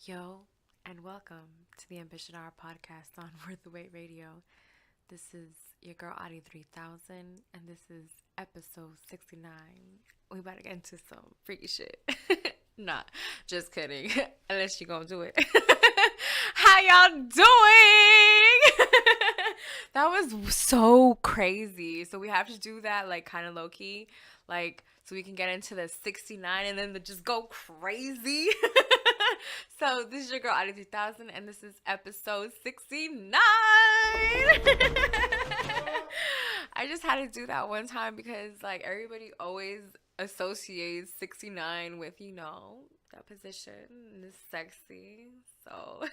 Yo, and welcome to the Ambition Hour podcast on Worth the Wait Radio. This is your girl Audie 3000, and this is episode 69. We about to get into some freaky shit. Nah, just kidding. Unless you gonna do it. How y'all doing? That was so crazy. So we have to do that like kind of low key, like so we can get into the 69 and then just go crazy. So this is your girl Audie 3000, and this is episode 69. I just had to do that one time because like everybody always associates 69 with, that position is sexy. So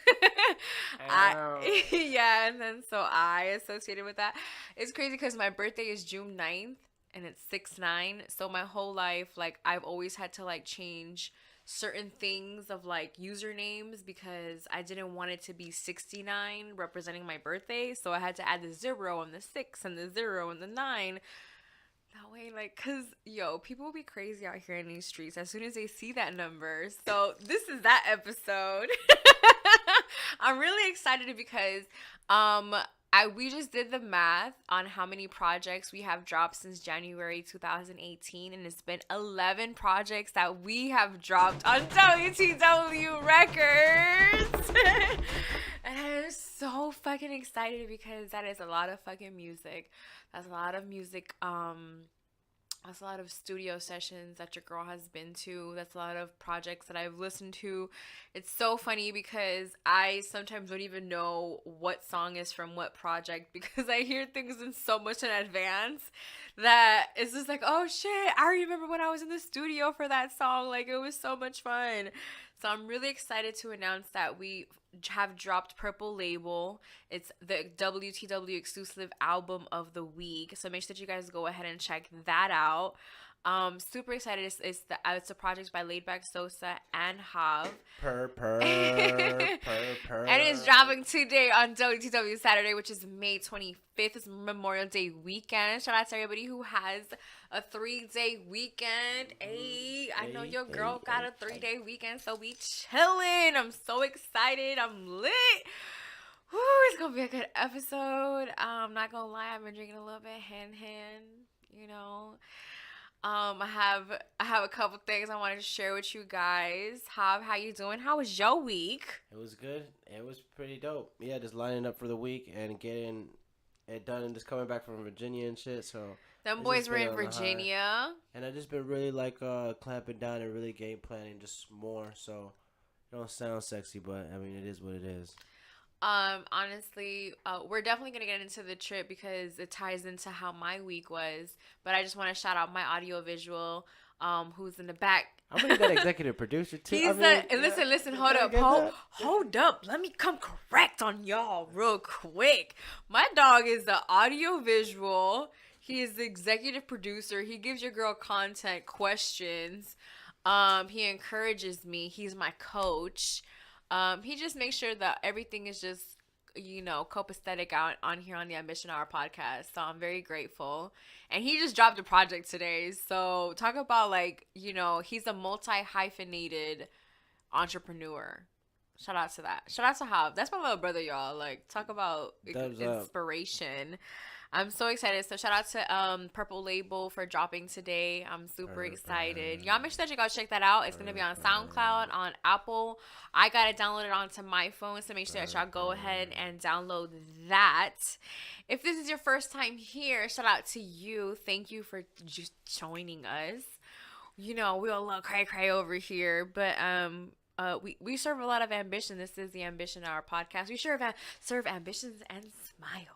yeah, and then so I associated with that. It's crazy because my birthday is June 9th and it's 6-9. So my whole life, like I've always had to like change certain things of like usernames because I didn't want it to be 69 representing my birthday. So I had to add the 0 and the 6 and the 0 and the 9. That way, like, cause people will be crazy out here in these streets as soon as they see that number. So this is that episode. I'm really excited because we just did the math on how many projects we have dropped since January 2018, and it's been 11 projects that we have dropped on WTW Records. And I'm so fucking excited because that is a lot of fucking music. That's a lot of music. That's a lot of studio sessions that your girl has been to. That's a lot of projects that I've listened to. It's so funny because I sometimes don't even know what song is from what project because I hear things in so much in advance that it's just like, oh shit, I remember when I was in the studio for that song. Like, it was so much fun. So I'm really excited to announce that we have dropped Purple Label. It's the WTW exclusive album of the week. So make sure that you guys go ahead and check that out. Super excited. It's a project by Laidback Sosa and Hav. Purr. And it's dropping today on WTW Saturday, which is May 25th. It's Memorial Day weekend. Shout out to everybody who has a 3-day weekend. Hey, I know your girl got a 3-day weekend, so we chilling. I'm so excited. I'm lit. Woo, it's gonna be a good episode. I'm not gonna lie, I've been drinking a little bit hand, you know. I have a couple things I wanted to share with you guys. How you doing? How was your week? It was good. It was pretty dope. Yeah, just lining up for the week and getting it done and just coming back from Virginia and shit. So Them boys were in Virginia. And I just been really like clamping down and really game planning just more. So it don't sound sexy, but I mean it is what it is. Honestly, we're definitely gonna get into the trip because it ties into how my week was. But I just want to shout out my audiovisual, who's in the back. I'm gonna that executive producer too. Listen, hold up. Let me come correct on y'all real quick. My dog is the audiovisual. He is the executive producer. He gives your girl content questions. He encourages me. He's my coach. He just makes sure that everything is just, copacetic out on here on the Ambition Hour podcast. So I'm very grateful. And he just dropped a project today. So talk about he's a multi-hyphenated entrepreneur. Shout out to that. Shout out to Hav. That's my little brother, y'all. Like, talk about inspiration. I'm so excited. So shout out to Purple Label for dropping today. I'm super excited. Y'all make sure that you guys check that out. It's going to be on SoundCloud, on Apple. I got it downloaded onto my phone, so make sure that y'all go ahead and download that. If this is your first time here, shout out to you. Thank you for just joining us. We all love cray over here, but we serve a lot of ambition. This is the Ambition Hour podcast. We serve ambitions and smiles.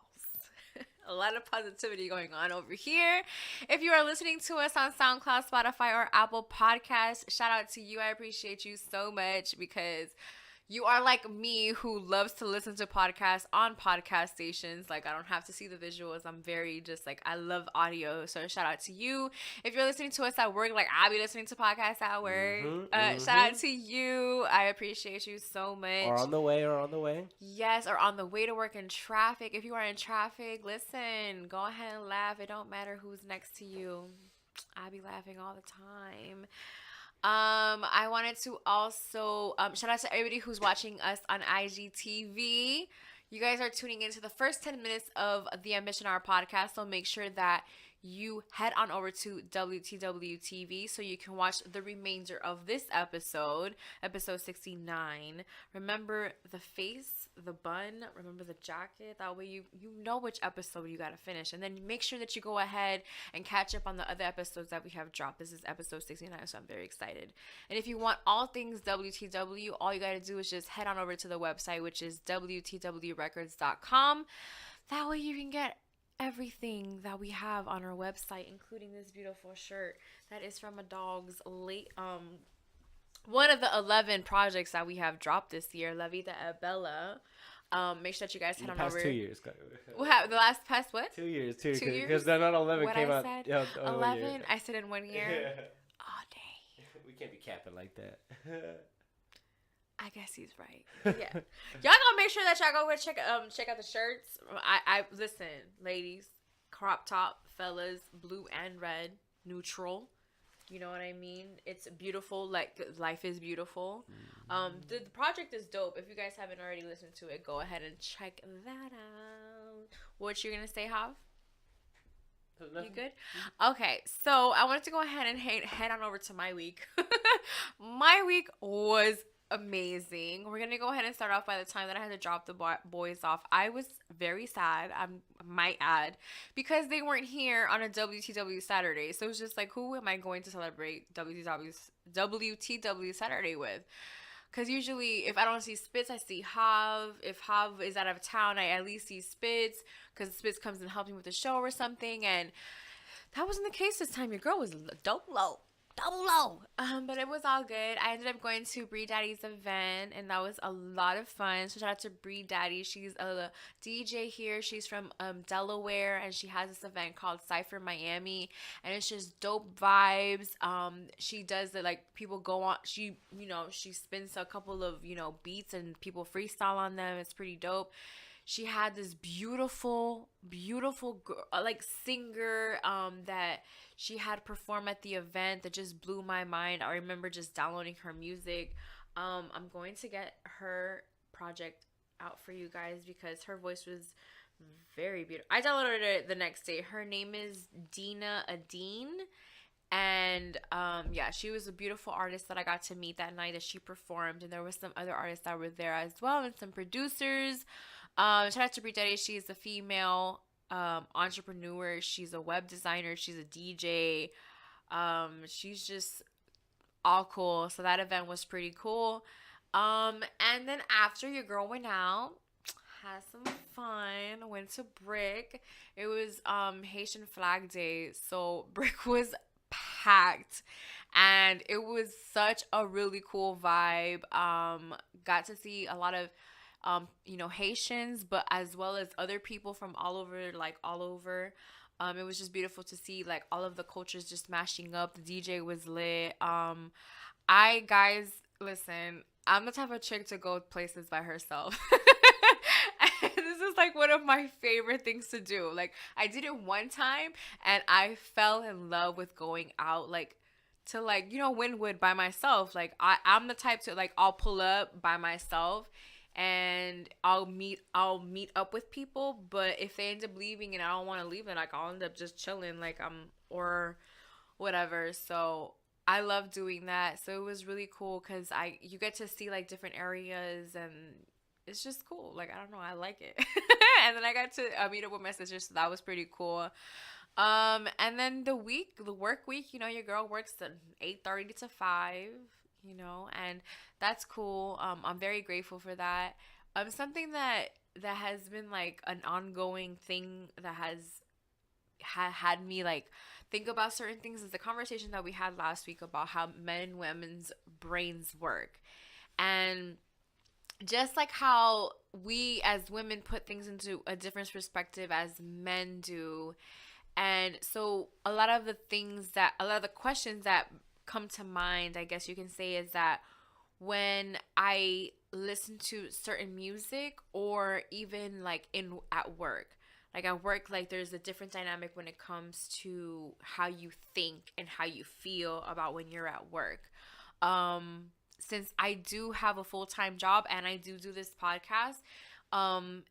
A lot of positivity going on over here. If you are listening to us on SoundCloud, Spotify, or Apple Podcasts, shout out to you. I appreciate you so much because you are like me who loves to listen to podcasts on podcast stations. Like, I don't have to see the visuals. I'm very just like, I love audio. So shout out to you. If you're listening to us at work, like I'll be listening to podcasts at work. Shout out to you. I appreciate you so much. Or on the way. Yes, or on the way to work in traffic. If you are in traffic, listen, go ahead and laugh. It don't matter who's next to you. I be laughing all the time. I wanted to also shout out to everybody who's watching us on IGTV. You guys are tuning into the first 10 minutes of the Ambition Hour podcast, so make sure that you head on over to WTW TV so you can watch the remainder of this episode, episode 69. Remember the face, the bun, remember the jacket. That way you know which episode you got to finish. And then make sure that you go ahead and catch up on the other episodes that we have dropped. This is episode 69, so I'm very excited. And if you want all things WTW, all you got to do is just head on over to the website, which is WTWrecords.com. That way you can get everything that we have on our website, including this beautiful shirt that is from a dog's late one of the 11 projects that we have dropped this year, La Vida e Bella. Make sure that you guys head on over. Past 2 years. What the last past what? 2 years. 2 years. 2 years. Because not 11 what came I out. Said, Yeah, 11. I said in 1 year. Yeah. Oh dang. We can't be capping like that. I guess he's right. Yeah, y'all gonna make sure that y'all go check out the shirts. I listen, ladies, crop top, fellas, blue and red, neutral. You know what I mean? It's beautiful. Like life is beautiful. The project is dope. If you guys haven't already listened to it, go ahead and check that out. What you gonna say, Hav? You good? Okay, so I wanted to go ahead and head on over to my week. My week was amazing. We're gonna go ahead and start off by the time that I had to drop the boys off. I was very sad, I might add, because they weren't here on a WTW Saturday. So it was just like, who am I going to celebrate WTW Saturday with? Because usually if I don't see Spitz, I see Hav. If Hav is out of town, I at least see Spitz, because Spitz comes and helps me with the show or something. And that wasn't the case this time. Your girl was double low. But it was all good. I ended up going to Bree Daddy's event, and that was a lot of fun. So shout out to Bree Daddy. She's a DJ here. She's from Delaware, and she has this event called Cypher Miami, and it's just dope vibes. She does it like people go on. She spins a couple of beats, and people freestyle on them. It's pretty dope. She had this beautiful girl, like singer that she had perform at the event that just blew my mind. I remember just downloading her music. I'm going to get her project out for you guys because her voice was very beautiful. I downloaded it the next day. Her name is Dina Adine. And yeah, she was a beautiful artist that I got to meet that night as she performed. And there were some other artists that were there as well, and some producers. Shout out to Brie Daddy. She's a female entrepreneur. She's a web designer. She's a DJ. She's just all cool. So that event was pretty cool. And then after, your girl went out, had some fun, went to Brick. It was Haitian Flag Day, so Brick was packed, and it was such a really cool vibe. Got to see a lot of Haitians, but as well as other people from all over. It was just beautiful to see like all of the cultures just mashing up. The DJ was lit. Guys, listen, I'm the type of chick to go places by herself. This is like one of my favorite things to do. Like, I did it one time and I fell in love with going out to Wynwood by myself. Like, I'm the type to I'll pull up by myself and I'll meet up with people, but if they end up leaving and I don't want to leave, then I'll end up just chilling or whatever. So I love doing that. So it was really cool because you get to see different areas, and it's just cool. I don't know, I like it. And then I got to meet up with my sister, so that was pretty cool. And then the work week, your girl works at 8:30 to 5. And that's cool. I'm very grateful for that. Something that has been an ongoing thing that has had me think about certain things is the conversation that we had last week about how men and women's brains work, and just how we as women put things into a different perspective as men do. And so a lot of the questions that come to mind, I guess you can say, is that when I listen to certain music, or even at work, Like at work, like there's a different dynamic when it comes to how you think and how you feel about when you're at work. Um, since I do have a full-time job and I do this podcast,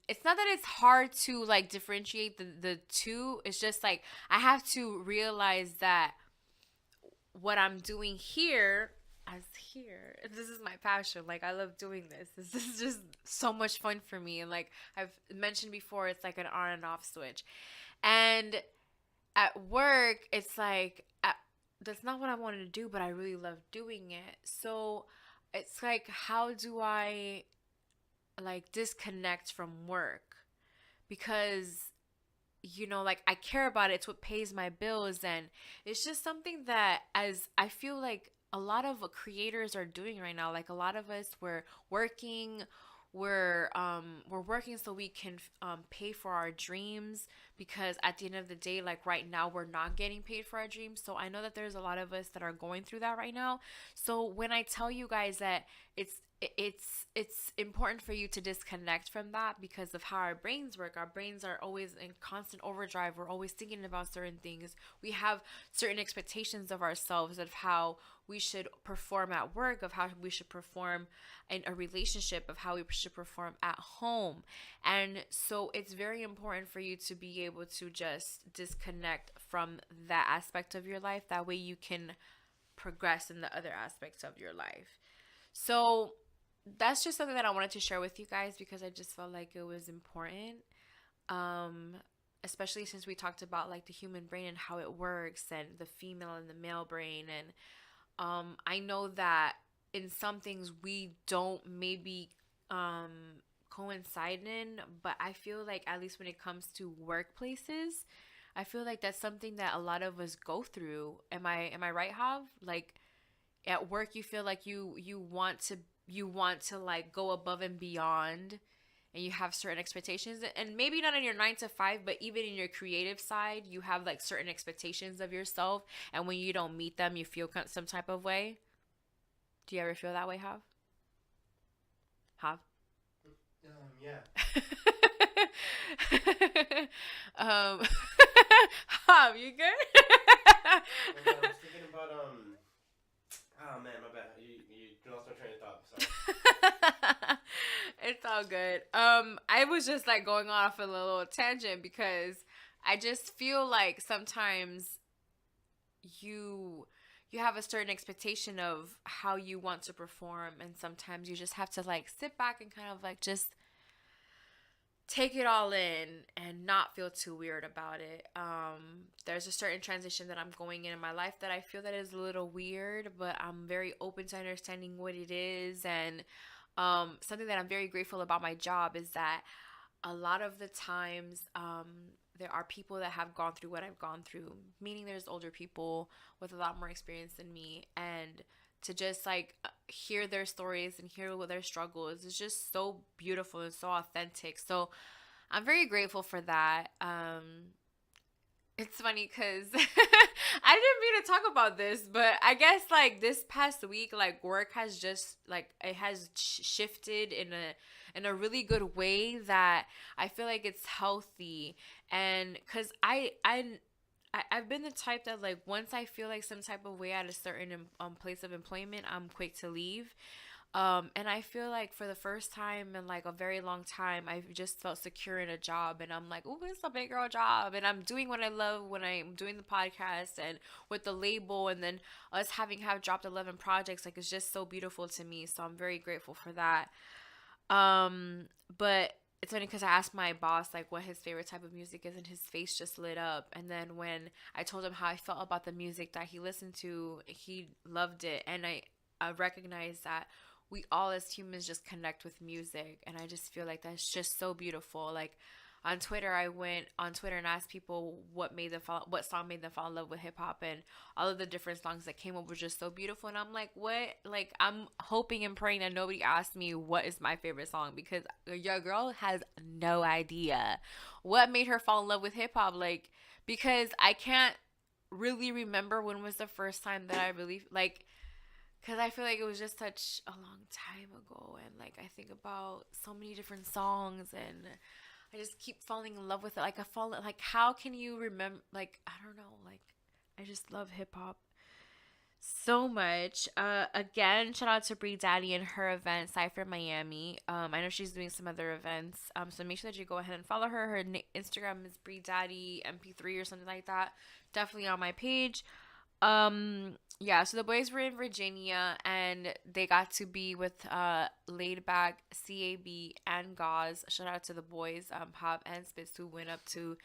it's not that it's hard to like differentiate the two. It's just like I have to realize that what I'm doing here as here, this is my passion. Like I love doing this. This is just so much fun for me. And like I've mentioned before, it's like an on and off switch. And at work, it's like that's not what I wanted to do, but I really love doing it. So it's like, how do I like disconnect from work? Because like I care about it. It's what pays my bills, and it's just something that as I feel like a lot of creators are doing right now. Like a lot of us, we're working so we can pay for our dreams, because at the end of the day, like right now we're not getting paid for our dreams. So I know that there's a lot of us that are going through that right now. So when I tell you guys that it's important for you to disconnect from that, because of how our brains work. Our brains are always in constant overdrive. We're always thinking about certain things. We have certain expectations of ourselves, of how we should perform at work, of how we should perform in a relationship, of how we should perform at home. And so it's very important for you to be able to just disconnect from that aspect of your life. That way you can progress in the other aspects of your life. So that's just something that I wanted to share with you guys, because I just felt like it was important. Um, Especially since we talked about like the human brain and how it works, and the female and the male brain. And I know that in some things we don't maybe coincide in, but I feel like at least when it comes to workplaces, I feel like that's something that a lot of us go through. Am I right, Hav? Like at work you feel like you want to like go above and beyond, and you have certain expectations, and maybe not in your 9 to 5, but even in your creative side you have like certain expectations of yourself, and when you don't meet them you feel some type of way. Do you ever feel that way, Hav? Yeah. um Hav, you good? I was thinking about Oh man, my bad. You lost my train of thought. Sorry. It's all good. I was just like going off on a little tangent, because I just feel like sometimes you have a certain expectation of how you want to perform, and sometimes you just have to like sit back and kind of like just take it all in and not feel too weird about it. There's a certain transition that I'm going in my life that I feel that is a little weird, but I'm very open to understanding what it is. And something that I'm very grateful about my job is that a lot of the times there are people that have gone through what I've gone through, meaning there's older people with a lot more experience than me, and to just like hear their stories and hear what their struggles is just so beautiful and so authentic. So I'm very grateful for that. It's funny because I didn't mean to talk about this, but I guess like this past week, like work has just like it has shifted in a really good way that I feel like it's healthy. And because I've been the type that like once I feel like some type of way at a certain place of employment, I'm quick to leave. And I feel like for the first time in like a very long time, I've just felt secure in a job, and I'm like, oh, it's a big girl job, and I'm doing what I love when I'm doing the podcast and with the label, and then us have dropped 11 projects, like it's just so beautiful to me. So I'm very grateful for that. But it's funny because I asked my boss like what his favorite type of music is, and his face just lit up. And then when I told him how I felt about the music that he listened to, he loved it. And I recognized that we all as humans just connect with music, and I just feel like that's just so beautiful. Like on Twitter, I went on Twitter and asked people what song made them fall in love with hip hop, and all of the different songs that came up were just so beautiful. And I'm like, what? Like I'm hoping and praying that nobody asked me what is my favorite song, because your girl has no idea what made her fall in love with hip hop. Like because I can't really remember when was the first time that I really like. Because I feel like it was just such a long time ago. And, like, I think about so many different songs. And I just keep falling in love with it. Like I fall like how can you remember like I don't know, like I just love hip hop so much. Again, shout out to Bree Daddy and her event, Cypher Miami. I know she's doing some other events. So make sure that you go ahead and follow her. Her Instagram is Bree Daddy MP3 or something like that. Definitely on my page. Yeah, so the boys were in Virginia and they got to be with Laid Back, CAB, and Gauze. Shout out to the boys, Pop and Spitz, who went up to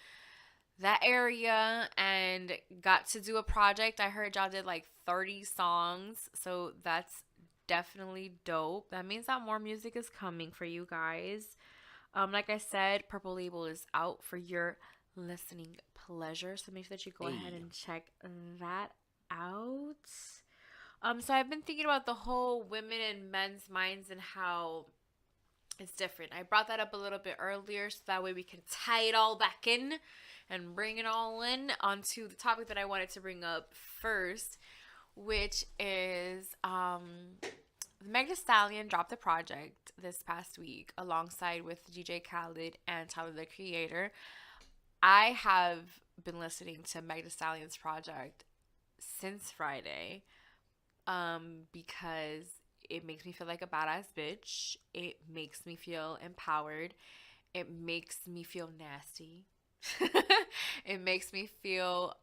that area and got to do a project. I heard y'all did like 30 songs, so that's definitely dope. That means that more music is coming for you guys. Like I said, Purple Label is out for your listening pleasure, so make sure that you go ahead and check that out. So I've been thinking about the whole women and men's minds and how it's different. I brought that up a little bit earlier so that way we can tie it all back in and bring it all in onto the topic that I wanted to bring up first, which is Meg Thee Stallion dropped a project this past week alongside with DJ Khaled and Tyler the Creator. I have been listening to Meg Thee Stallion's project since Friday because it makes me feel like a badass bitch. It makes me feel empowered. It makes me feel nasty. It makes me feel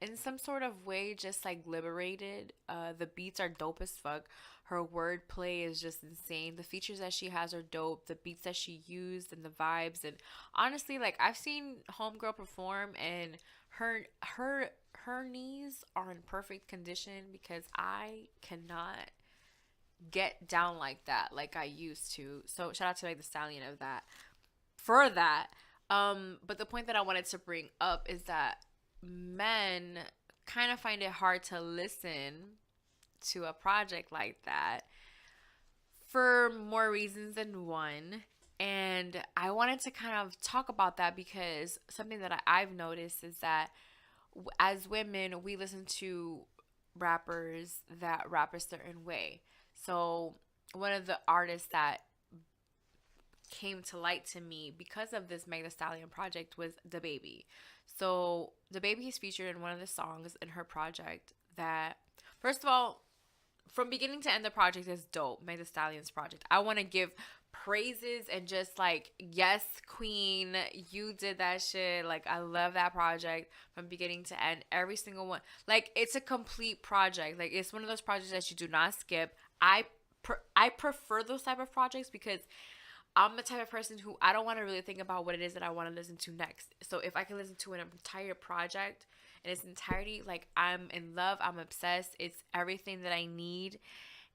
in some sort of way just like liberated. The beats are dope as fuck. Her wordplay is just insane. The features that she has are dope. The beats that she used and the vibes, and honestly, like I've seen Homegirl perform and her knees are in perfect condition because I cannot get down like that like I used to. So shout out to like the Stallion of that for that. But the point that I wanted to bring up is that men kind of find it hard to listen to a project like that for more reasons than one. And I wanted to kind of talk about that because something that I've noticed is that as women, we listen to rappers that rap a certain way. So one of the artists that came to light to me because of this Meg Thee Stallion project was DaBaby. So DaBaby is featured in one of the songs in her project that, first of all, from beginning to end, the project is dope. Meg Thee Stallion's project. I want to give praises and just like, yes, queen, you did that shit. Like, I love that project from beginning to end. Every single one. Like, it's a complete project. Like, it's one of those projects that you do not skip. I prefer those type of projects because I'm the type of person who I don't want to really think about what it is that I want to listen to next. So if I can listen to an entire project in its entirety, like I'm in love, I'm obsessed. It's everything that I need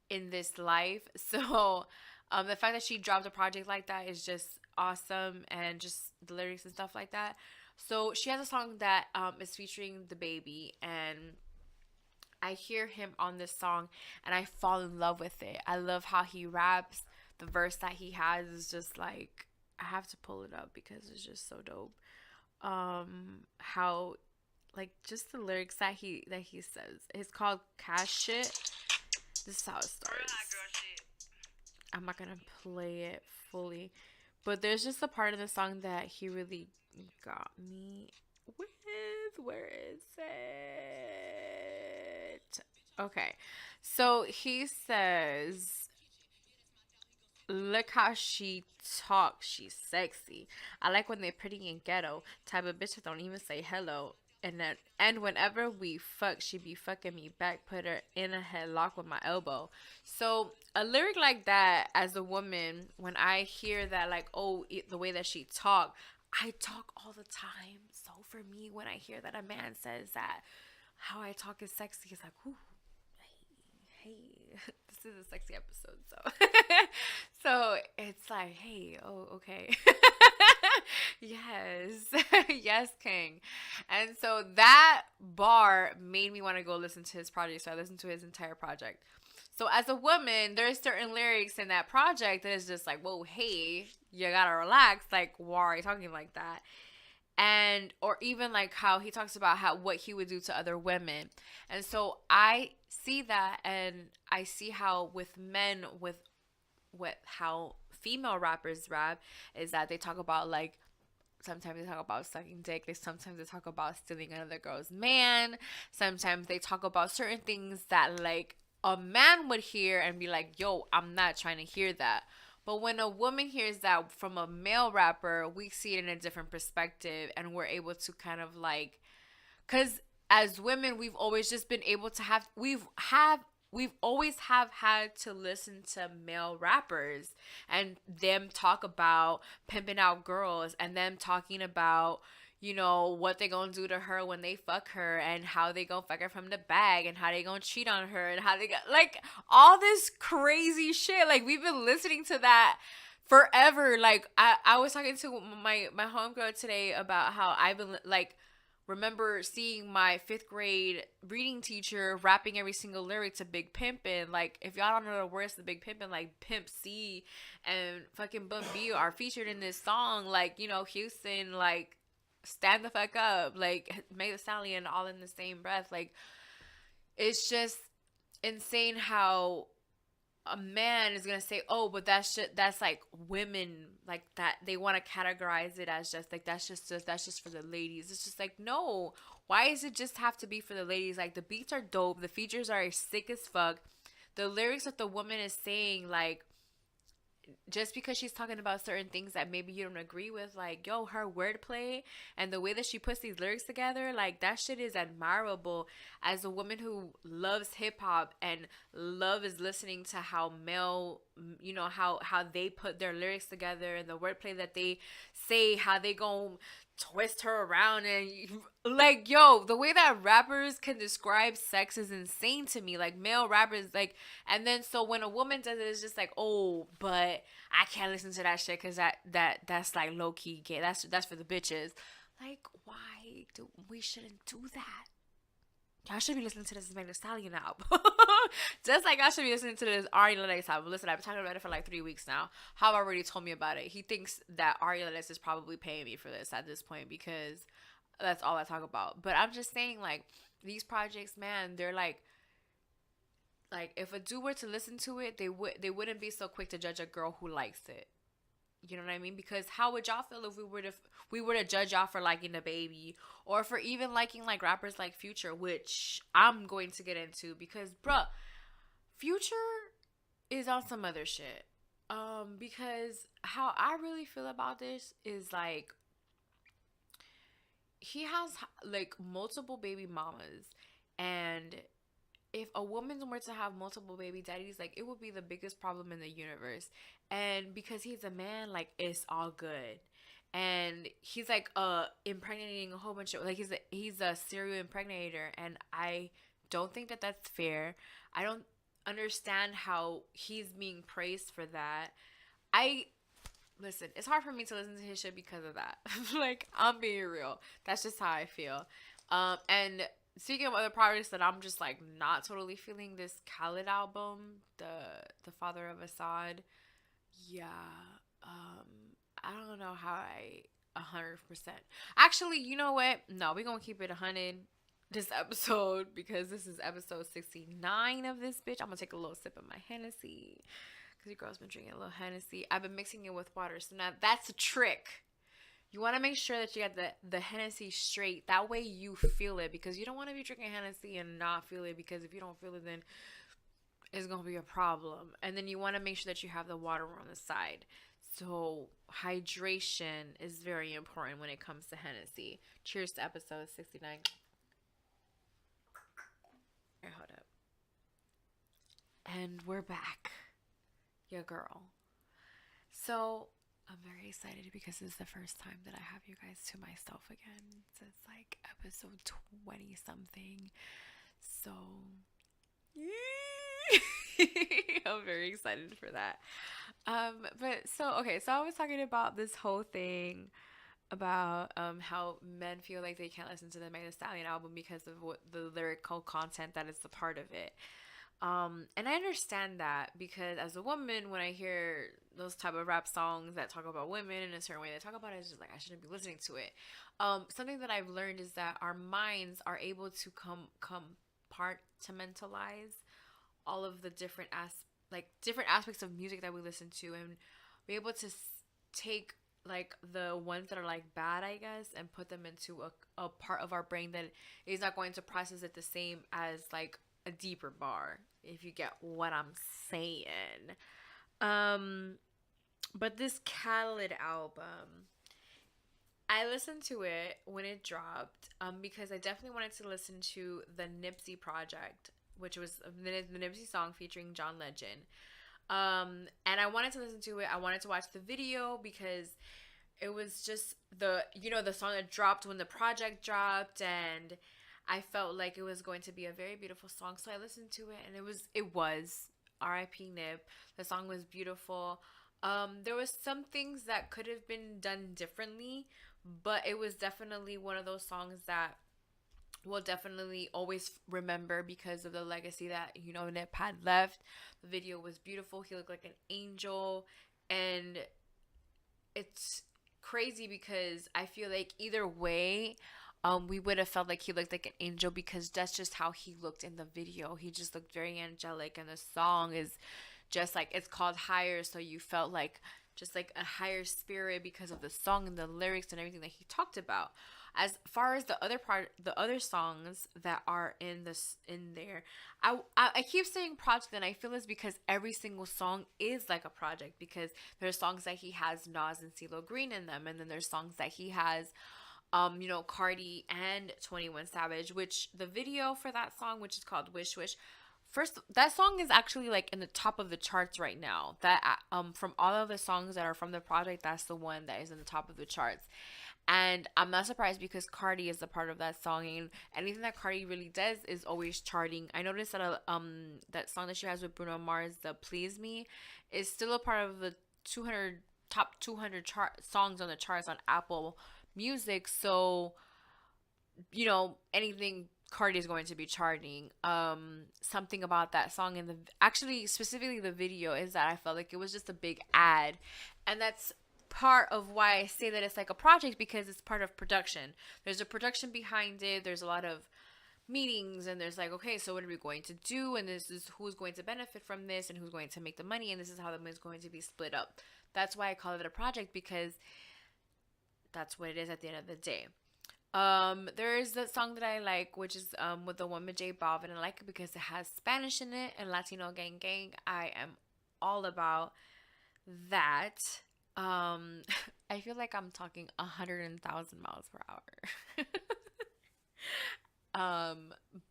in this life. So the fact that she dropped a project like that is just awesome, and just the lyrics and stuff like that. So she has a song that is featuring DaBaby, and I hear him on this song and I fall in love with it. I love how he raps. The verse that he has is just like, I have to pull it up because it's just so dope. How like just the lyrics that he says. It's called Cash Shit. This is how it starts. I'm not gonna play it fully, but there's just a part of the song that he really got me with. Where is it? Okay, so he says, look how she talks. She's sexy. I like when they're pretty and ghetto. Type of bitch that don't even say hello. And whenever we fuck, she be fucking me back. Put her in a headlock with my elbow. So a lyric like that, as a woman, when I hear that, like, oh, the way that she talk, I talk all the time. So for me, when I hear that a man says that how I talk is sexy, it's like, ooh. Hey, this is a sexy episode, so so it's like, hey, oh, okay. Yes. Yes, king. And so that bar made me want to go listen to his project, so I listened to his entire project. So as a woman, there's certain lyrics in that project that is just like, whoa, hey, you gotta relax, like, why are you talking like that? And or even like how he talks about what he would do to other women. And so I see that, and I see how with men, with how female rappers rap is that they talk about like sometimes they talk about sucking dick. Sometimes they talk about stealing another girl's man. Sometimes they talk about certain things that like a man would hear and be like, "Yo, I'm not trying to hear that." But when a woman hears that from a male rapper, we see it in a different perspective, and we're able to kind of like, cause as women, we've always just been able to we've always have had to listen to male rappers and them talk about pimping out girls and them talking about, you know, what they gonna do to her when they fuck her and how they gonna fuck her from the bag and how they gonna cheat on her and how they got like all this crazy shit. Like we've been listening to that forever. Like I was talking to my homegirl today about how I've been like remember seeing my 5th grade reading teacher rapping every single lyric to Big Pimpin'. Like, if y'all don't know the words to Big Pimpin', like Pimp C and fucking Bun B are featured in this song. Like, you know, Houston, like, stand the fuck up. Like, Meg the Stallion all in the same breath. Like, it's just insane how a man is gonna say, "Oh, but that's like women like that." They want to categorize it as just like that's just for the ladies. It's just like no. Why does it just have to be for the ladies? Like the beats are dope, the features are sick as fuck. The lyrics that the woman is saying, like just because she's talking about certain things that maybe you don't agree with, like yo, her wordplay and the way that she puts these lyrics together, like that shit is admirable. As a woman who loves hip hop and loves listening to how male, you know, how they put their lyrics together and the wordplay that they say, how they gon' twist her around and like yo, the way that rappers can describe sex is insane to me. Like male rappers, like, and then so when a woman does it, it's just like, oh, but I can't listen to that shit because that's like low key gay. That's for the bitches. Like why do we shouldn't do that? Y'all should be listening to this Meg the Stallion album. Just like I should be listening to this Ari Lennox album. Listen, I've been talking about it for like 3 weeks now. How already told me about it. He thinks that Ari Lennox is probably paying me for this at this point because that's all I talk about. But I'm just saying, like, these projects, man, they're like if a dude were to listen to it, they wouldn't be so quick to judge a girl who likes it. You know what I mean? Because how would y'all feel if we were to judge y'all for liking the baby or for even liking like rappers like Future, which I'm going to get into because bruh, Future is on some other shit. Because how I really feel about this is like he has like multiple baby mamas, and if a woman were to have multiple baby daddies, like it would be the biggest problem in the universe. And because he's a man, like it's all good. And he's like impregnating a whole bunch of like he's a serial impregnator, and I don't think that that's fair. I don't understand how he's being praised for that. I listen, it's hard for me to listen to his shit because of that. Like I'm being real. That's just how I feel. And speaking of other projects that I'm just like not totally feeling, this Khaled album, the father of Assad. Yeah. I don't know how 100%. Actually, you know what? No, we're gonna keep it 100 this episode because this is episode 69 of this bitch. I'm gonna take a little sip of my Hennessy because your girl's been drinking a little Hennessy. I've been mixing it with water, so now that's a trick. You want to make sure that you got the Hennessy straight. That way you feel it, because you don't want to be drinking Hennessy and not feel it, because if you don't feel it, then it's going to be a problem. And then you want to make sure that you have the water on the side. So hydration is very important when it comes to Hennessy. Cheers to episode 69. Here, hold up. And we're back. Your girl. So I'm very excited because this is the first time that I have you guys to myself again since like episode 20 something. So I'm very excited for that. But so okay, so I was talking about this whole thing about how men feel like they can't listen to the Meg Thee Stallion album because of what the lyrical content that is a part of it. And I understand that, because as a woman, when I hear those type of rap songs that talk about women in a certain way, they talk about it, it's just like I shouldn't be listening to it. Something that I've learned is that our minds are able to compartmentalize all of the different aspects of music that we listen to, and we're able to take like the ones that are like bad, I guess, and put them into a part of our brain that is not going to process it the same as like a deeper bar, if you get what I'm saying. Um, but this Khaled album, I listened to it when it dropped, because I definitely wanted to listen to the Nipsey project, which was the Nipsey song featuring John Legend. And I wanted to listen to it. I wanted to watch the video because it was just the song that dropped when the project dropped, and I felt like it was going to be a very beautiful song. So I listened to it, and it was R.I.P. Nip. The song was beautiful. There was some things that could have been done differently, but it was definitely one of those songs that we'll definitely always remember because of the legacy that Nip had left. The video was beautiful. He looked like an angel, and it's crazy because I feel like either way, we would have felt like he looked like an angel because that's just how he looked in the video. He just looked very angelic, and the song is just like, it's called Higher, so you felt like just like a higher spirit because of the song and the lyrics and everything that he talked about. As far as the other songs that are in there, I keep saying project, and I feel it's because every single song is like a project, because there's songs that he has Nas and CeeLo Green in them, and then there's songs that he has Cardi and 21 Savage, which the video for that song, which is called Wish Wish, first, that song is actually like in the top of the charts right now. That from all of the songs that are from the project, that's the one that is in the top of the charts. And I'm not surprised because Cardi is a part of that song, and anything that Cardi really does is always charting. I noticed that that song that she has with Bruno Mars, the Please Me, is still a part of the 200 top 200 songs on the charts on Apple Music. So anything Cardi is going to be charting. Something about that song and actually specifically the video is that I felt like it was just a big ad, and that's part of why I say that it's like a project, because it's part of production. There's a production behind it. There's a lot of meetings, and there's like, okay, so what are we going to do, and this is who's going to benefit from this, and who's going to make the money, and this is how the money is going to be split up. That's why I call it a project, because that's what it is at the end of the day. There is that song that I like, which is with the one with J Balvin. I like it because it has Spanish in it and Latino gang gang. I am all about that. I feel like I'm talking 100,000 miles per hour.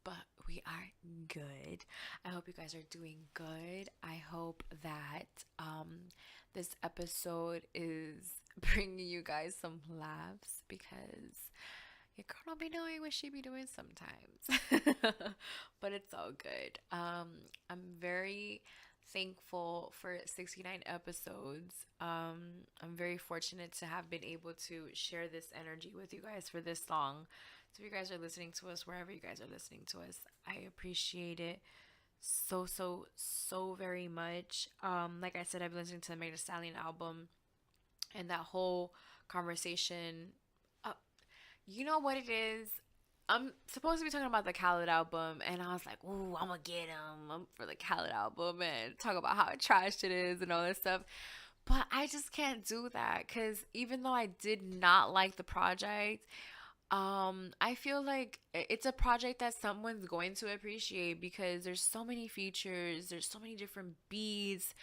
But we are good. I hope you guys are doing good. I hope that this episode is bringing you guys some laughs, because your girl don't be doing what she be doing sometimes. But it's all good. I'm very thankful for 69 episodes. I'm very fortunate to have been able to share this energy with you guys for this long. So if you guys are listening to us, wherever you guys are listening to us, I appreciate it so very much. Like I said, I've been listening to the Meg Thee Stallion album, and that whole conversation. You know what it is? I'm supposed to be talking about the Khaled album, and I was like, ooh, I'm gonna get him for the Khaled album and talk about how trashed it is and all this stuff. But I just can't do that, because even though I did not like the project, I feel like it's a project that someone's going to appreciate, because there's so many features, there's so many different beats.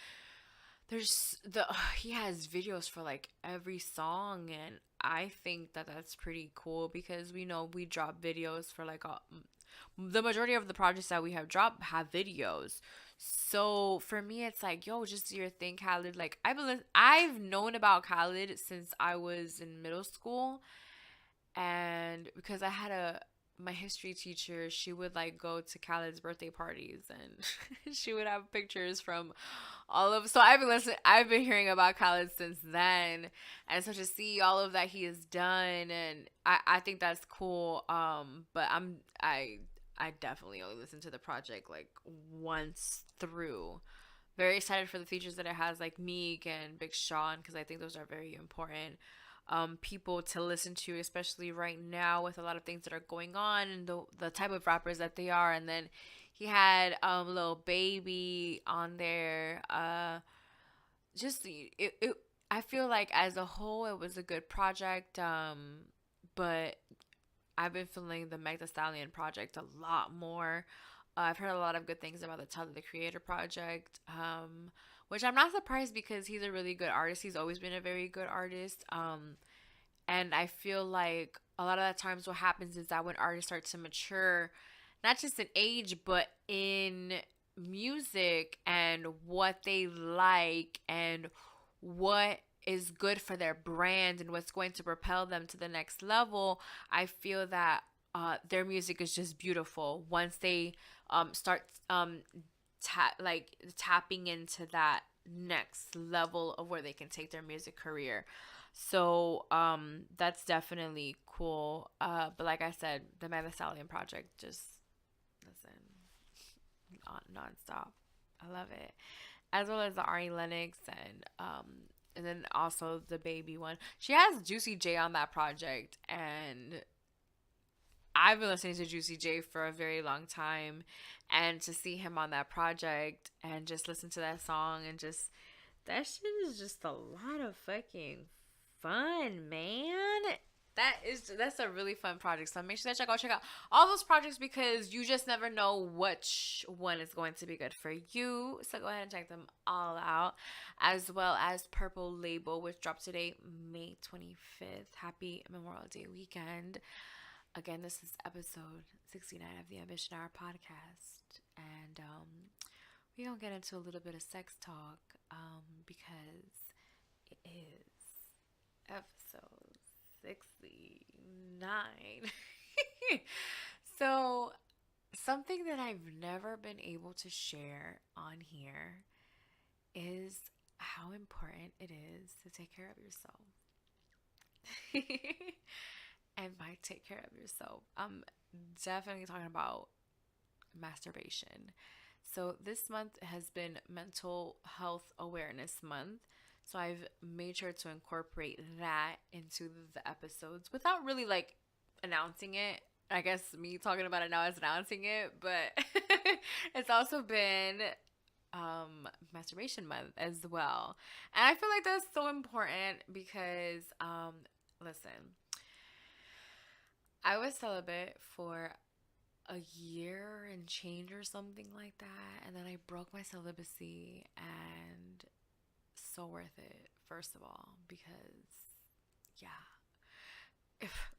He has videos for like every song, and I think that that's pretty cool, because we know we drop videos for like the majority of the projects that we have dropped have videos. So for me, it's like, yo, just do your thing, Khaled. Like I've known about Khaled since I was in middle school, and because I had my history teacher, she would like go to Khaled's birthday parties, and she would have pictures from so I've been hearing about Khaled since then, and so to see all of that he has done, and I think that's cool. But I definitely only listened to the project like once through. Very excited for the features that it has, like Meek and Big Sean, because I think those are very important people to listen to, especially right now with a lot of things that are going on, and the type of rappers that they are. And then he had Lil Baby on there, just I feel like as a whole it was a good project. But I've been feeling the Meg Thee Stallion project a lot more. I've heard a lot of good things about the Tyler the Creator project, which I'm not surprised because he's a really good artist. He's always been a very good artist. And I feel like a lot of the times what happens is that when artists start to mature, not just in age, but in music and what they like and what is good for their brand and what's going to propel them to the next level, I feel that their music is just beautiful once they start tapping into that next level of where they can take their music career. So that's definitely cool. But like I said, the Meg Thee Stallion project, just listen, nonstop. I love it. As well as the Ari Lennox and then also the baby one. She has Juicy J on that project, and I've been listening to Juicy J for a very long time, and to see him on that project and just listen to that song and just that shit is just a lot of fucking fun, man. That's a really fun project. So make sure that y'all go check out all those projects because you just never know which one is going to be good for you. So go ahead and check them all out. As well as Purple Label, which dropped today, May 25th. Happy Memorial Day weekend. Again, this is episode 69 of the Ambition Hour podcast. And we're going to get into a little bit of sex talk because it is episode 69. So, something that I've never been able to share on here is how important it is to take care of yourself. And by take care of yourself, I'm definitely talking about masturbation. So, this month has been Mental Health Awareness Month. So I've made sure to incorporate that into the episodes without really like announcing it. I guess me talking about it now is announcing it, but it's also been masturbation month as well. And I feel like that's so important because listen, I was celibate for a year and change or something like that, and then I broke my celibacy, and so worth it, first of all, because yeah,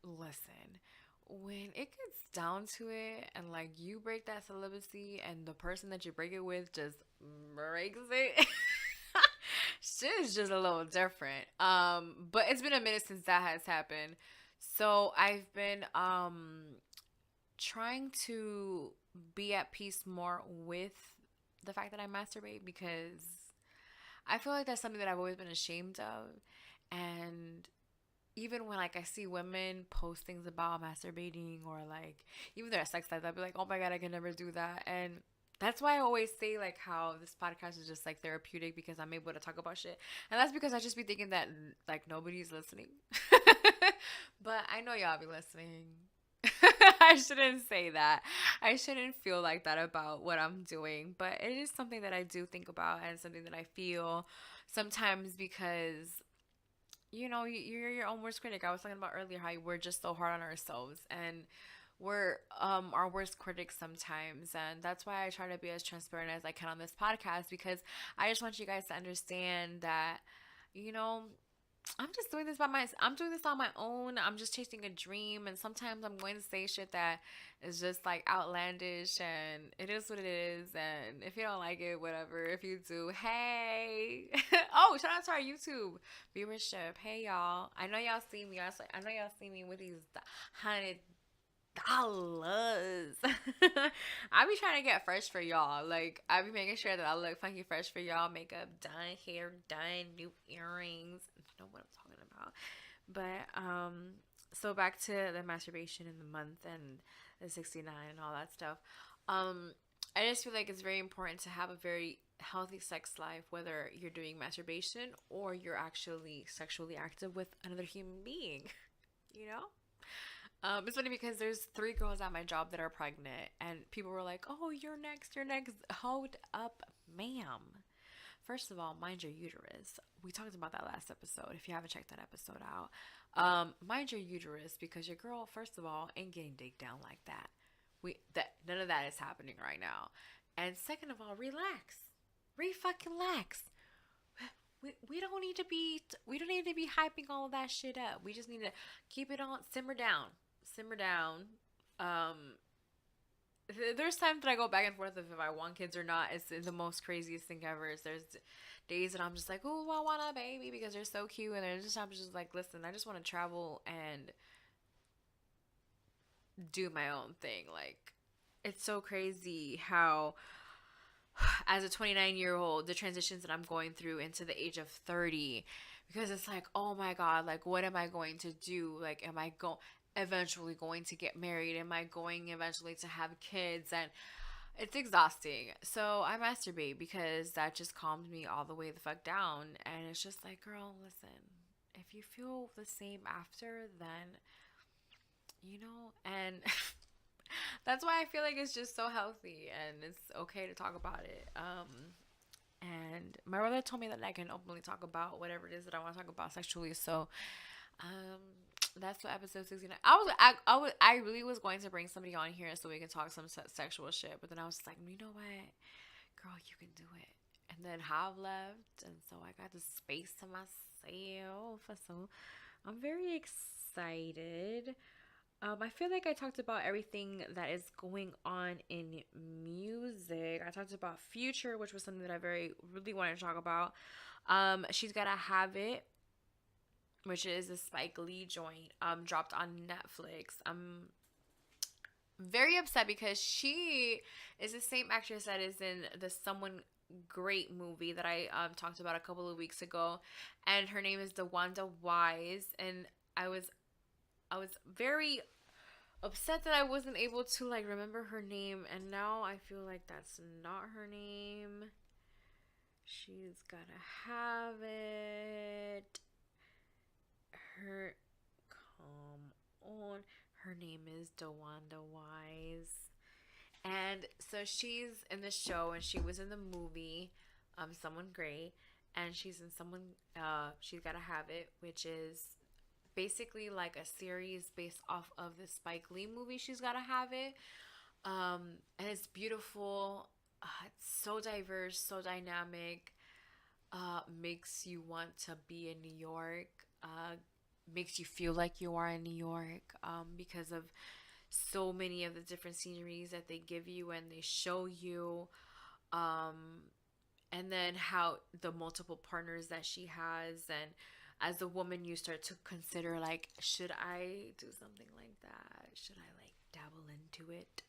listen, when it gets down to it and like you break that celibacy and the person that you break it with just breaks it, shit is just a little different. But it's been a minute since that has happened, so I've been trying to be at peace more with the fact that I masturbate because I feel like that's something that I've always been ashamed of. And even when like I see women post things about masturbating or like even their sex life, I'll be like, oh my God, I can never do that. And that's why I always say like how this podcast is just like therapeutic because I'm able to talk about shit. And that's because I just be thinking that like nobody's listening. But I know y'all be listening. I shouldn't say that. I shouldn't feel like that about what I'm doing, but it is something that I do think about and something that I feel sometimes because you're your own worst critic. I was talking about earlier how we're just so hard on ourselves and we're our worst critics sometimes, and that's why I try to be as transparent as I can on this podcast because I just want you guys to understand that you know I'm just doing this I'm doing this on my own. I'm just chasing a dream, and sometimes I'm going to say shit that is just like outlandish, and it is what it is. And if you don't like it, whatever. If you do, hey, oh, shout out to our YouTube viewership. Hey, y'all. I know y'all see me. I know y'all see me with these $100. I be trying to get fresh for y'all. Like I be making sure that I look funky fresh for y'all. Makeup done, hair done, new earrings. You know what I'm talking about. But so back to the masturbation in the month and the 69 and all that stuff. I just feel like it's very important to have a very healthy sex life, whether you're doing masturbation or you're actually sexually active with another human being. You know? It's funny because there's 3 girls at my job that are pregnant, and people were like, "Oh, you're next, you're next." Hold up, ma'am. First of all, mind your uterus. We talked about that last episode. If you haven't checked that episode out, mind your uterus, because your girl, first of all, ain't getting digged down like that. None of that is happening right now. And second of all, relax. Fucking relax. We don't need to be hyping all of that shit up. We just need to keep it on, simmer down. There's times that I go back and forth of if I want kids or not. It's the most craziest thing ever. There's days that I'm just like, oh, I want a baby because they're so cute, and there's just I'm just like, listen, I just want to travel and do my own thing. Like, it's so crazy how, as a 29-year-old, the transitions that I'm going through into the age of 30, because it's like, oh my God, like, what am I going to do? Like, am I eventually going to get married? Am I going eventually to have kids? And it's exhausting. So I masturbate because that just calms me all the way the fuck down. And it's just like, girl, listen, if you feel the same after, then, and that's why I feel like it's just so healthy and it's okay to talk about it. And my brother told me that I can openly talk about whatever it is that I want to talk about sexually. So, that's what episode 69. I really was going to bring somebody on here so we can talk some sexual shit, but then I was just like, you know what, girl, you can do it. And then Hav left, and so I got the space to myself. So I'm very excited. I feel like I talked about everything that is going on in music. I talked about Future, which was something that I really wanted to talk about. She's Gotta Have It, which is a Spike Lee joint, dropped on Netflix. I'm very upset because she is the same actress that is in the Someone Great movie that I talked about a couple of weeks ago, and her name is DeWanda Wise, and I was very upset that I wasn't able to like remember her name, and now I feel like that's not her name. She's Gotta Have It. Come on. Her name is DeWanda Wise. And so she's in the show, and she was in the movie, Someone Great, and she's in She's Gotta Have It, which is basically like a series based off of the Spike Lee movie, She's Gotta Have It. And it's beautiful. It's so diverse, so dynamic. Makes you want to be in New York. Makes you feel like you are in New York, because of so many of the different sceneries that they give you and they show you, and then how the multiple partners that she has, and as a woman you start to consider, like, should I do something like that? Should I like dabble into it?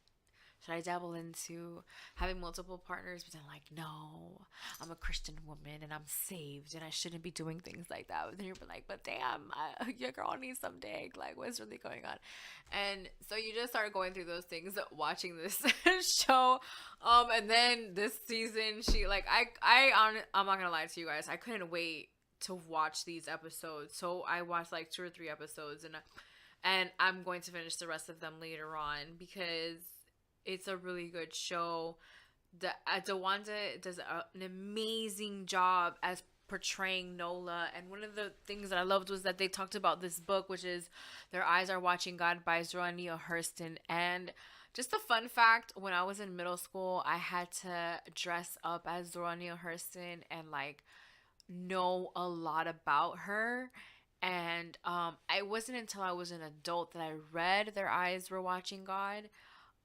Should I dabble into having multiple partners? But then, like, no, I'm a Christian woman and I'm saved and I shouldn't be doing things like that. But then you're like, but damn, your girl needs some dick. Like, what's really going on? And so you just start going through those things watching this show. And then this season, she, like, I'm not gonna lie to you guys, I couldn't wait to watch these episodes. So I watched like 2 or 3 episodes, and I'm going to finish the rest of them later on because it's a really good show. DeWanda does an amazing job as portraying Nola. And one of the things that I loved was that they talked about this book, which is Their Eyes Are Watching God by Zora Neale Hurston. And just a fun fact, when I was in middle school, I had to dress up as Zora Neale Hurston and like know a lot about her. And it wasn't until I was an adult that I read Their Eyes Were Watching God.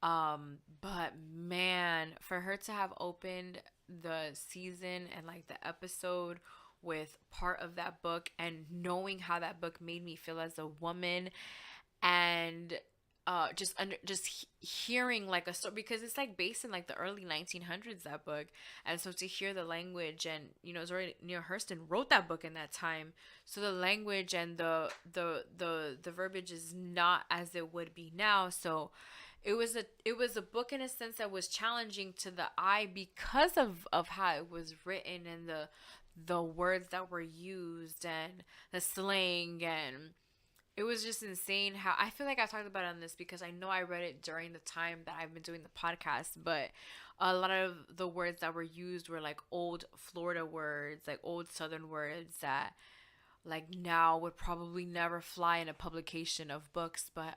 But man, for her to have opened the season and like the episode with part of that book, and knowing how that book made me feel as a woman, and just hearing like a story, because it's like based in like the early 1900s, that book. And so to hear the language, and Zora Neale Hurston wrote that book in that time, so the language and the verbiage is not as it would be now. So it was a book in a sense that was challenging to the eye because of how it was written, and the words that were used and the slang. And it was just insane how I feel like I talked about it on this because I know I read it during the time that I've been doing the podcast, but a lot of the words that were used were like old Florida words, like old Southern words that like now would probably never fly in a publication of books. But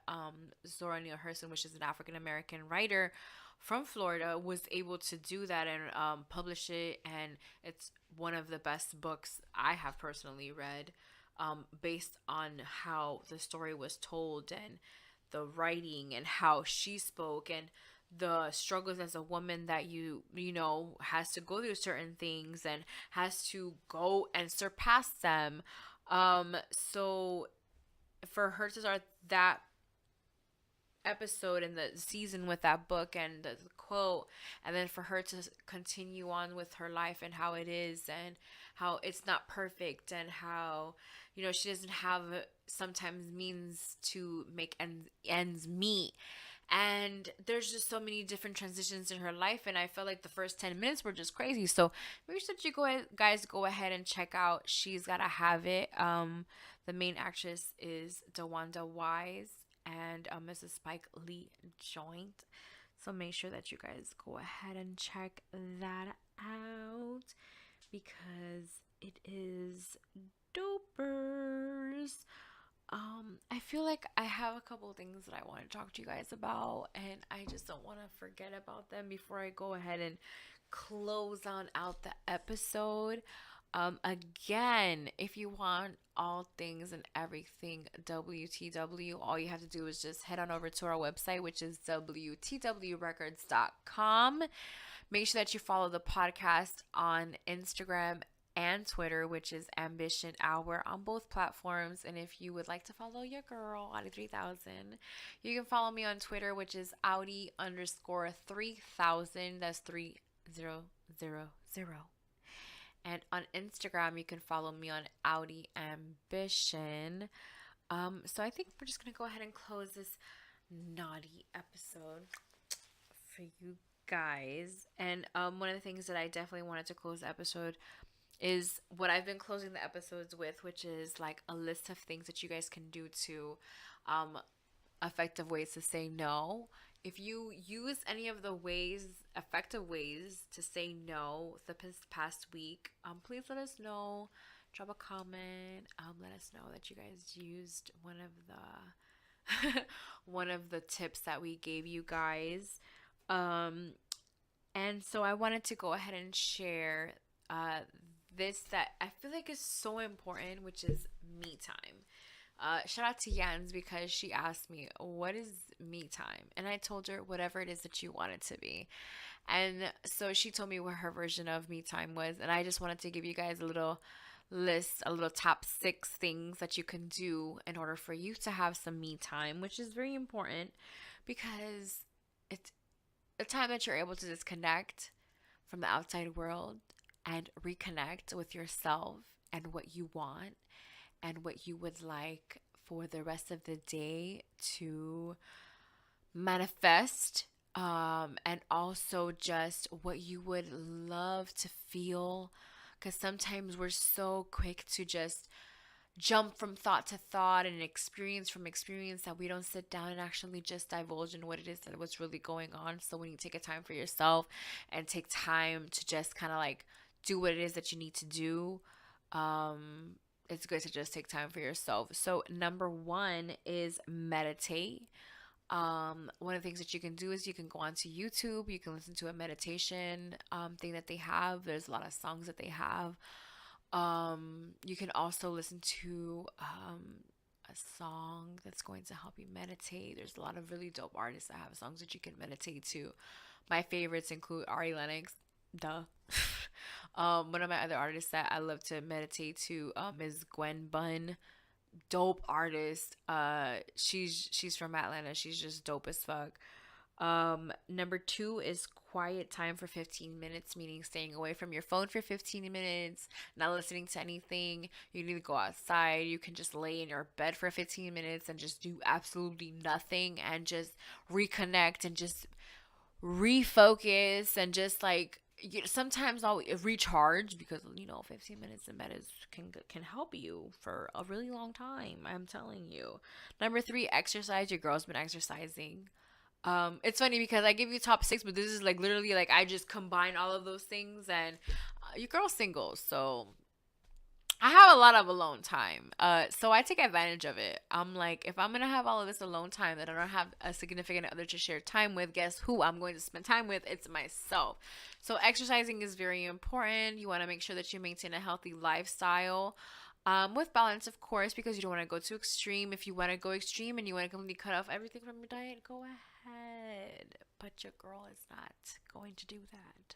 Zora Neale Hurston, which is an African American writer from Florida, was able to do that and publish it, and it's one of the best books I have personally read, based on how the story was told and the writing and how she spoke and the struggles as a woman that you know has to go through certain things and has to go and surpass them. So for her to start that episode in the season with that book and the quote, and then for her to continue on with her life and how it is and how it's not perfect and how, you know, she doesn't have sometimes means to make ends meet. And there's just so many different transitions in her life, and I felt like the first 10 minutes were just crazy. So make sure that you guys go ahead and check out She's Gotta Have It. The main actress is DeWanda Wise, and Mrs. Spike Lee joint. So make sure that you guys go ahead and check that out because it is dopers. I feel like I have a couple of things that I want to talk to you guys about, and I just don't want to forget about them before I go ahead and close on out the episode. Again, if you want all things and everything WTW, all you have to do is just head on over to our website, which is WTWrecords.com. Make sure that you follow the podcast on Instagram and Twitter, which is Ambition Hour on both platforms. And if you would like to follow your girl, Audi 3000, you can follow me on Twitter, which is Audi_3000. That's 3000. And on Instagram, you can follow me on Audi Ambition. So I think we're just going to go ahead and close this naughty episode for you guys. And one of the things that I definitely wanted to close the episode is what I've been closing the episodes with, which is like a list of things that you guys can do to effective ways to say no. If you use any of the effective ways to say no the past week, please let us know. Drop a comment. Let us know that you guys used one of the one of the tips that we gave you guys. And so I wanted to go ahead and share this that I feel like is so important, which is me time. Shout out to Jens because she asked me, what is me time? And I told her whatever it is that you want it to be. And so she told me what her version of me time was. And I just wanted to give you guys a little list, a little top 6 things that you can do in order for you to have some me time, which is very important because it's a time that you're able to disconnect from the outside world and reconnect with yourself and what you want and what you would like for the rest of the day to manifest, and also just what you would love to feel, because sometimes we're so quick to just jump from thought to thought and experience from experience that we don't sit down and actually just divulge in what it is that what's really going on. So when you take a time for yourself and take time to just kind of like do what it is that you need to do, it's good to just take time for yourself. So number 1 is meditate. One of the things that you can do is you can go onto YouTube, you can listen to a meditation thing that they have. There's a lot of songs that they have. You can also listen to a song that's going to help you meditate. There's a lot of really dope artists that have songs that you can meditate to. My favorites include Ari Lennox, duh. One of my other artists that I love to meditate to is Gwen Bunn. Dope artist. She's from Atlanta. She's just dope as fuck. Number 2 is quiet time for 15 minutes, meaning staying away from your phone for 15 minutes, not listening to anything. You need to go outside. You can just lay in your bed for 15 minutes and just do absolutely nothing and just reconnect and just refocus and just like sometimes I'll recharge because 15 minutes in bed can help you for a really long time. I'm telling you. Number 3, exercise. Your girl's been exercising. It's funny because I give you top 6, but this is like literally like I just combine all of those things, and your girl's single, so I have a lot of alone time. So I take advantage of it. I'm like, if I'm gonna have all of this alone time that I don't have a significant other to share time with, guess who I'm going to spend time with? It's myself. So exercising is very important. You want to make sure that you maintain a healthy lifestyle. With balance, of course, because you don't want to go too extreme. If you want to go extreme and you want to completely cut off everything from your diet, go ahead. But your girl is not going to do that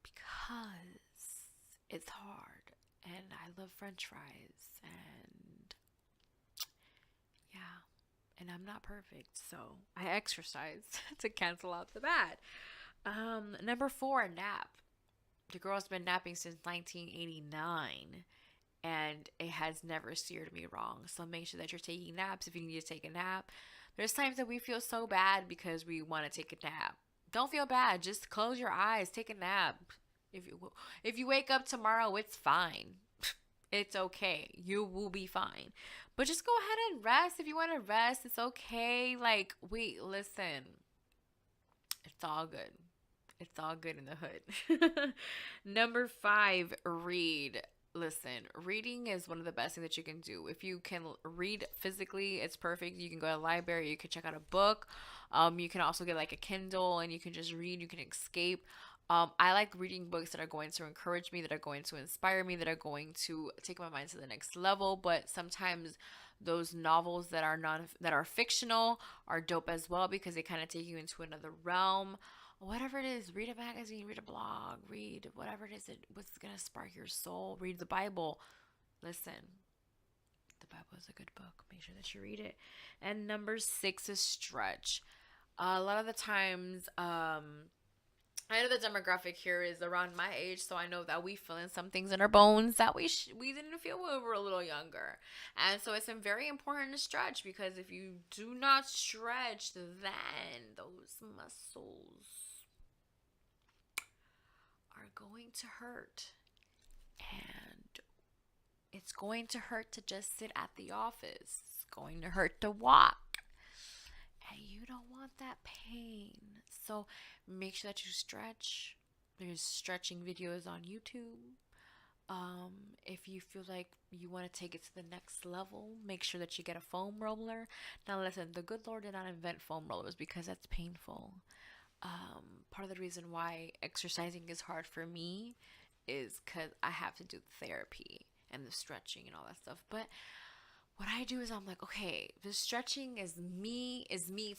because it's hard. And I love French fries. And yeah, and I'm not perfect. So I exercise to cancel out the bad. Number 4, nap. The girl's been napping since 1989. And it has never steered me wrong. So make sure that you're taking naps if you need to take a nap. There's times that we feel so bad because we want to take a nap. Don't feel bad. Just close your eyes. Take a nap. If you wake up tomorrow, it's fine. It's okay. You will be fine. But just go ahead and rest. If you want to rest, it's okay. Like, wait, listen. It's all good. It's all good in the hood. Number 5, read. Listen, reading is one of the best things that you can do. If you can read physically, it's perfect. You can go to the library, you can check out a book. You can also get like a Kindle and you can just read, you can escape. I like reading books that are going to encourage me, that are going to inspire me, that are going to take my mind to the next level. But sometimes those novels that are fictional are dope as well because they kind of take you into another realm. Whatever it is, read a magazine, read a blog, read whatever it is what's going to spark your soul. Read the Bible. Listen, the Bible is a good book. Make sure that you read it. And number 6 is stretch. A lot of the times, I know the demographic here is around my age, so I know that we feeling some things in our bones that we didn't feel when we were a little younger. And so it's very important to stretch because if you do not stretch, then those muscles are going to hurt. And it's going to hurt to just sit at the office. It's going to hurt to walk. And you don't want that pain. So make sure that you stretch. There's stretching videos on YouTube. If you feel like you want to take it to the next level, make sure that you get a foam roller. Now listen, the good Lord did not invent foam rollers because that's painful. Part of the reason why exercising is hard for me is because I have to do the therapy and the stretching and all that stuff. But what I do is I'm like, okay, the stretching is me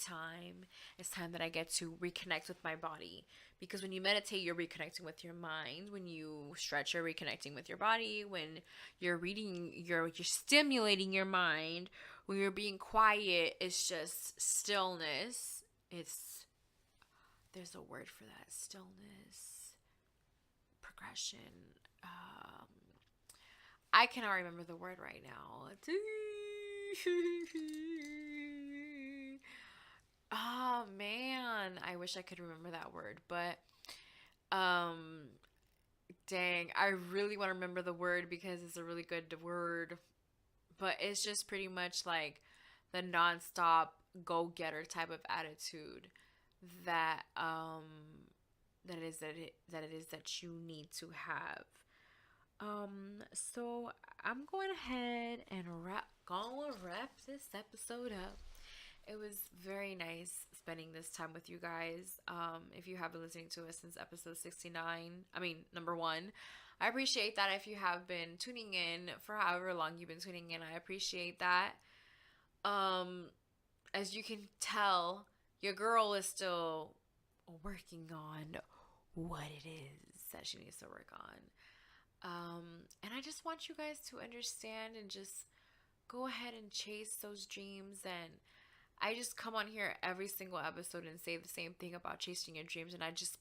time. It's time that I get to reconnect with my body. Because when you meditate, you're reconnecting with your mind. When you stretch, you're reconnecting with your body. When you're reading, you're stimulating your mind. When you're being quiet, it's just stillness. There's a word for that. Stillness, progression. I cannot remember the word right now. Oh man, I wish I could remember that word, but dang, I really want to remember the word because it's a really good word. But it's just pretty much like the nonstop go-getter type of attitude that it is that you need to have. So I'm going ahead and wrap this episode up. It was very nice spending this time with you guys. If you have been listening to us since episode 69, number 1, I appreciate that. If you have been tuning in for however long you've been tuning in, I appreciate that. As you can tell, your girl is still working on what it is that she needs to work on. And I just want you guys to understand and just go ahead and chase those dreams. And I just come on here every single episode and say the same thing about chasing your dreams. And I just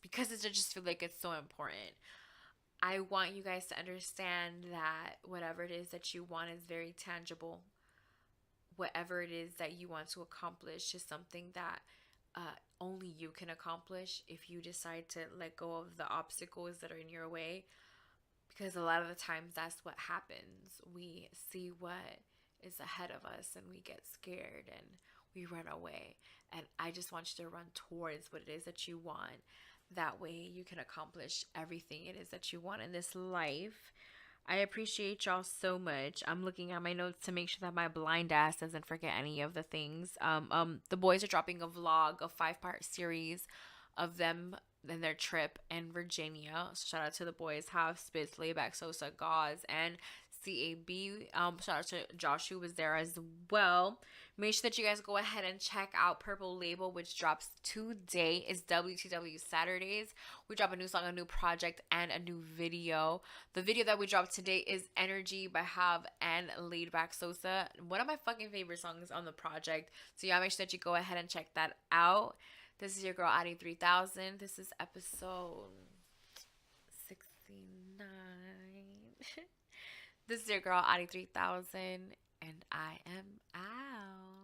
feel like it's so important. I want you guys to understand that whatever it is that you want is very tangible. Whatever it is that you want to accomplish is something that only you can accomplish if you decide to let go of the obstacles that are in your way. Because a lot of the times that's what happens. We see what is ahead of us and we get scared and we run away. And I just want you to run towards what it is that you want. That way you can accomplish everything it is that you want in this life. I appreciate y'all so much. I'm looking at my notes to make sure that my blind ass doesn't forget any of the things. The boys are dropping a vlog, a 5-part series of them and their trip in Virginia. So shout out to the boys, Half Spitz, Layback Sosa, Gauze, and CAB. Shout out to Josh, who was there as well. Make sure that you guys go ahead and check out Purple Label, which drops today. It's WTW Saturdays. We drop a new song, a new project, and a new video. The video that we dropped today is Energy by Have and Laidback Sosa. One of my fucking favorite songs on the project. So y'all make sure that you go ahead and check that out. This is your girl, Addie 3000. This is episode 69. This is your girl, Addie 3000, and I am out.